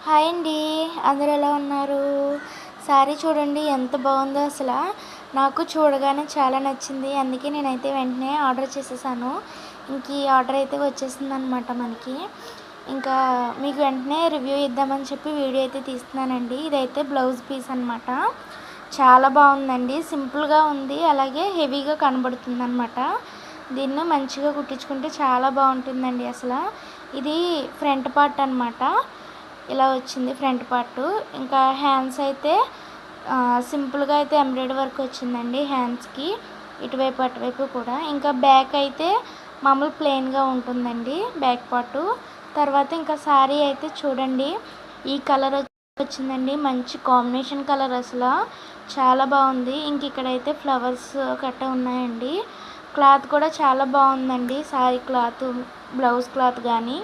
Hi అండి. అందరూ ఎలా ఉన్నారు? శారీ చూడండి ఎంత బాగుందో అసల. నాకు చూడగానే చాలా నచ్చింది. అందుకే నేనైతే వెంటనే ఆర్డర్ చేసేసాను. ఈ ఆర్డర్ అయితే వచ్చేసిందనమాట మనకి. ఇంకా మీకు వెంటనే రివ్యూ ఇద్దామని చెప్పి వీడియో అయితే తీస్తున్నానండి. ఇదైతే బ్లౌజ్ పీస్ అనమాట. చాలా బాగుందండి. సింపుల్గా ఉంది, అలాగే హెవీగా కనబడుతుందనమాట. దీన్ని మంచిగా కుట్టించుకుంటే చాలా బాగుంటుందండి అసలు. ఇది ఫ్రంట్ పార్ట్ అనమాట. ఇలా వచ్చింది ఫ్రంట్ పార్ట్. ఇంకా హ్యాండ్స్ అయితే సింపుల్గా అయితే ఎంబ్రాయిడరీ వర్క్ వచ్చిందండి హ్యాండ్స్కి, ఇటువైపు అటువైపు కూడా. ఇంకా బ్యాక్ అయితే మామూలు ప్లెయిన్గా ఉంటుందండి బ్యాక్ పార్ట్. తర్వాత ఇంకా శారీ అయితే చూడండి ఈ కలర్ వచ్చిందండి. మంచి కాంబినేషన్ కలర్ అసలు చాలా బాగుంది. ఇంక ఇక్కడైతే ఫ్లవర్స్ గట్రా ఉన్నాయండి. క్లాత్ కూడా చాలా బాగుందండి. శారీ క్లాత్, బ్లౌజ్ క్లాత్ కానీ